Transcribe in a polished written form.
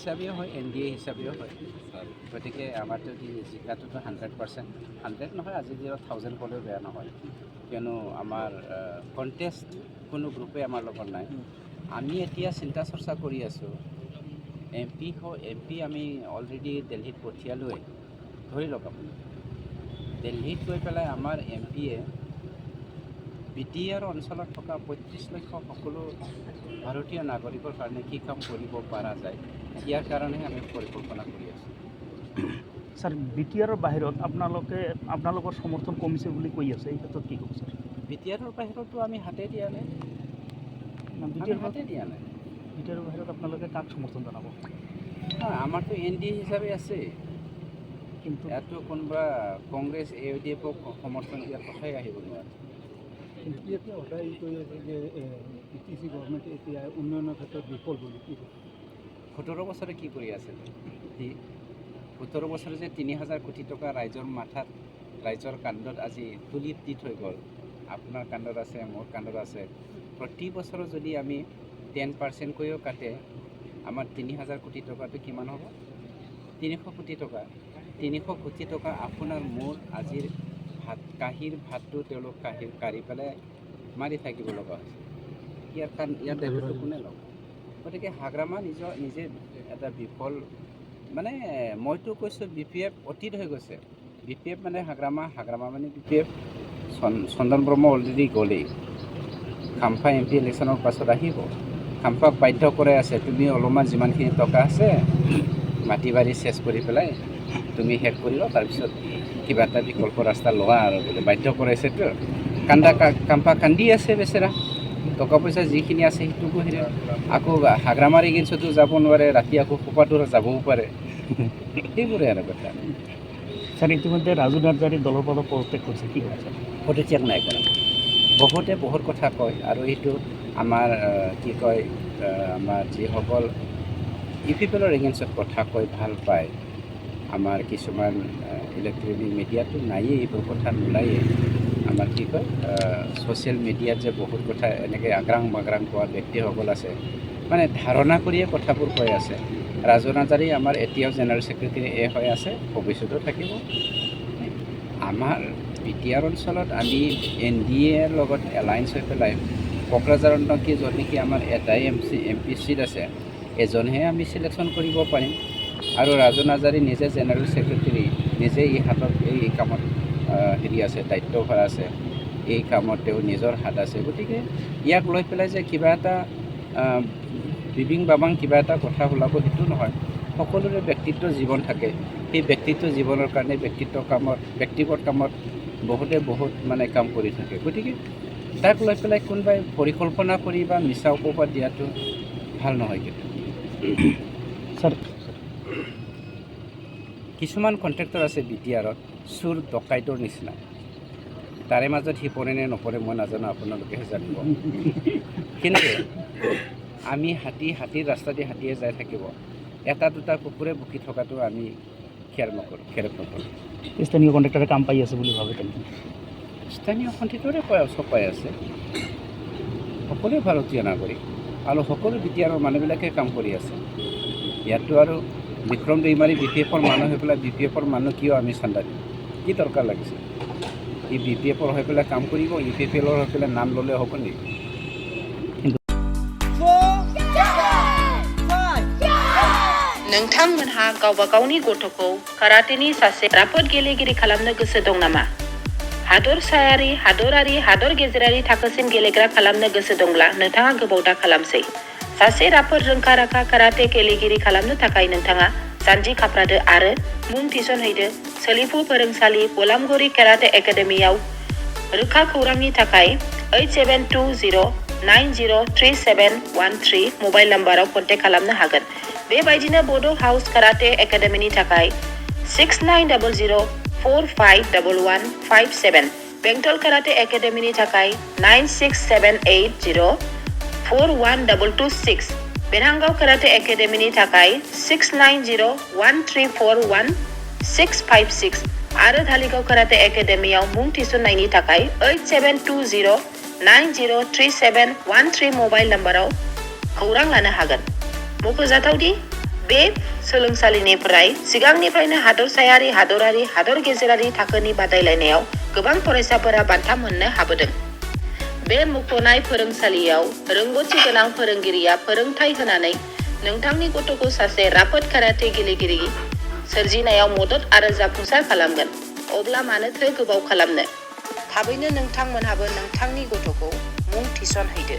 হিচাপেও হয় NDA হিচাপেও হয় গতিকে আমাৰ যদি জিকাটোতো 100% 100 নহয় আজি দিনত 1000 ক'লেও বেয়া নহয় কিয়নো আমাৰ কণ্টেষ্ট কোনো গ্ৰুপে আমাৰ লগত নাই আমি এতিয়া চিন্তা চৰ্চা কৰি আছোঁ MP আমি অলৰেডি দিল্লীত পঠিয়ালোৱে ধৰি লওক আপুনি দিল্লীত গৈ পেলাই আমাৰ MPয়ে BTR অঞ্চলত থকা 35 লক্ষ সকলো ভাৰতীয় নাগৰিকৰ কাৰণে কি কাম কৰিব পৰা যায় ইয়াৰ কাৰণেহে আমি পৰিকল্পনা কৰি আছোঁ স্যাৰ বিটিআৰৰ বাহিৰত আপোনালোকৰ সমৰ্থন কমিছে বুলি কৈ আছে এই ক্ষেত্ৰত কি ক'ব স্যাৰ BTRৰ বাহিৰতো আমি হাতে দিয়া নাই বিটিআৰৰ বাহিৰত আপোনালোকে কাক সমৰ্থন জনাব আমাৰতো NDA হিচাপে আছে কিন্তু ইয়াতো কোনোবা কংগ্ৰেছ AUDFক সমৰ্থন দিয়াৰ কথাই আহিব নোৱাৰে কিন্তু এতিয়া সদায় কৈ আছে যে PTC গভৰ্ণমেণ্ট এতিয়া উন্নয়নৰ ক্ষেত্ৰত বিফল বুলি কি 17 বছৰে কি কৰি আছে সি 17 বছৰে যে 3000 কোটি টকা ৰাইজৰ মাথাত ৰাইজৰ কাণ্ডত আজি তুলি দি থৈ গ'ল আপোনাৰ কাণ্ডত আছে মোৰ কাণ্ডত আছে প্ৰতি বছৰে যদি আমি 10% কৈও কাটে আমাৰ 3000 কোটি টকাটো কিমান হ'ব 300 কোটি টকা 300 কোটি টকা আপোনাৰ মোৰ আজিৰ কাঁহীৰ ভাতটো তেওঁলোক কাঢ়ি পেলাই মাৰি থাকিব লগা হৈছে ইয়াৰ দায়িত্বটো কোনে ল'ব গতিকে হাগ্ৰামা নিজে এটা বিফল মানে মইতো কৈছোঁ BPF অতীত হৈ গৈছে BPF মানে হাগ্ৰামা মানে BPF চন্দন ব্ৰহ্ম অলৰেডি গ'লেই খাম্ফা MP ইলেকশ্যনৰ পাছত আহিব খাম্ফাক বাধ্য কৰাই আছে তুমি অলপমান যিমানখিনি টকা আছে মাটি বাৰী চেচ কৰি পেলাই তুমি শেষ কৰি লোৱা তাৰপিছত কিবা এটা বিকল্প ৰাস্তা লোৱা আৰু বোলে বাধ্য কৰাইছেতো কাম্পা কান্দি আছে বেচেৰা টকা পইচা যিখিনি আছে সেইটো বহিৰে আকৌ হাগ্ৰামাৰ এগেইনষ্টতো যাব নোৱাৰে ৰাতি আকৌ খোপাটো যাবও পাৰে সেইবোৰে আৰু কথা স্যাৰ ইতিমধ্যে ৰাজু নাৰ্জাৰী দলৰ পৰা পদত্যাগ কৰিছে কি ক'ব স্যাৰ পদত্যাগ নাই কৰা বহুতে বহুত কথা কয় আৰু এইটো আমাৰ কি কয় আমাৰ যিসকল ইপিপলৰ এগেইনষ্টত কথা কৈ ভাল পায় আমাৰ কিছুমান ইলেক্ট্ৰনিক মিডিয়াটো নায়েই এইবোৰ কথা নোলায়েই আমাৰ কি কয় ছ'চিয়েল মিডিয়াত যে বহুত কথা এনেকৈ আগ্ৰাং বাগ্ৰাং কোৱা ব্যক্তিসকল আছে মানে ধাৰণা কৰিয়ে কথাবোৰ কৈ আছে ৰাজু নাৰ্জাৰী আমাৰ এতিয়াও জেনেৰেল ছেক্ৰেটাৰী হৈ আছে ভৱিষ্যতেও থাকিব আমাৰ BTR অঞ্চলত আমি NDAৰ লগত এলায়েন্স হৈ পেলাই কোকৰাঝাৰত য'ত নেকি আমাৰ এটাই MP চিট আছে এজনহে আমি চিলেকশ্যন কৰিব পাৰিম আৰু ৰাজু নাৰ্জাৰী নিজে জেনেৰেল ছেক্ৰেটাৰী নিজে এই হাতত এই কামত হেৰি আছে দায়িত্বভাৰ আছে এই কামত তেওঁ নিজৰ হাত আছে গতিকে ইয়াক লৈ পেলাই যে কিবা এটা বিবিং বাবাং কিবা এটা কথা ওলাব সেইটো নহয় সকলোৰে ব্যক্তিত্ব জীৱন থাকে সেই ব্যক্তিত্ব জীৱনৰ কাৰণে ব্যক্তিগত কামত বহুতে বহুত মানে কাম কৰি থাকে গতিকে তাক লৈ পেলাই কোনোবাই পৰিকল্পনা কৰি বা মিছা উপবাদ দিয়াটো ভাল নহয় কিন্তু স্যাৰ কিছুমান কণ্ট্ৰেক্টৰ আছে BTRত চুৰ ডকাইতৰ নিচিনা তাৰে মাজত সি পৰে নে নপৰে মই নাজানো আপোনালোকেহে জানিব কিন্তু আমি হাতীৰ ৰাস্তা দি হাতীয়ে যাই থাকিব এটা দুটা কুকুৰে ভুকি থকাটো আমি খেৰেপ নকৰোঁ স্থানীয় কণ্ট্ৰেক্টৰে কাম পাই আছে বুলি ভাবে তেন্তে স্থানীয় কণ্ট্ৰেক্টৰে চপাই আছে সকলোৱে ভাৰতীয় নাগৰিক আৰু সকলো BTRৰ মানুহবিলাকে কাম কৰি আছে ইয়াতো আৰু বিক্ৰম দৈমাৰী BPFৰ মানুহ হৈ পেলাই BPFৰ মানুহ কিয় আমি চান্দা দিম কি দৰকাৰ লাগিছে ই BPFৰ হৈ পেলাই কাম কৰিব UPPLৰ হৈ পেলাই নাম ল'লে হ'ব নেকি नोंथांमोनहा गावबा गावनि गथ'खौ काराटेनि सासे राफोद गेलेगिरि खालामनो गोसो दं नामा? हादरसायारि, हादर गेजेरारि थाखोसिम गेलेग्रा खालामनो गोसो दंब्ला नोंथाङा गोबाव दा खालामसै। सासे राफोद रोंखा-राखा काराटे गेलेगिरि खालामनो थाखाय नोंथाङा जानजि खाफ्रादो आरो मुं थिसनहैदो सोलिफु फोरोंसालि बलामगुरि काराटे एकाडेमियाव। रोखा खौरांनि थाखाय 8720903713 मबाइल नाम्बाराव कन्टेक्ट खालामनो हागोन। बेबायदिनो बड' हाउस काराटे एकाडेमिनि थाखाय 6900451157 बेंटल काराटे एकाडेमिनि थाखाय 9678041226 बेरहांगाव काराटे एकाडेमिनि थाखाय 6901341656 आरो धालिगाव काराटे एकाडेमियाव मुं थिसननायनि थाखाय 8720903713 मबाइल नाम्बाराव खौरां लानो हागोन। मख'जाथावदि बे सोलोंसालिनिफ्राय सिगांनिफ्रायनो हादरसायारि हादरारि हादर गेजेरारि थाखोनि बादायलायनायाव गोबां फरायसाफोरा बान्था मोननो हाबोदों। बे मुंख'नाय फोरोंसालियाव रोंगौथि गोनां फोरोंगिरिया फोरोंथाय होनानै नोंथांनि गथ'खौ सासे राफोद काराटे गेलेगिरि सोरजिनायाव मदद आरो जाफुंसार खालामगोन। अब्ला मानोथो गोबाव खालामनो? थाबैनो नोंथांमोनहाबो नोंथांनि गथ'खौ मुं थिसनहैदो।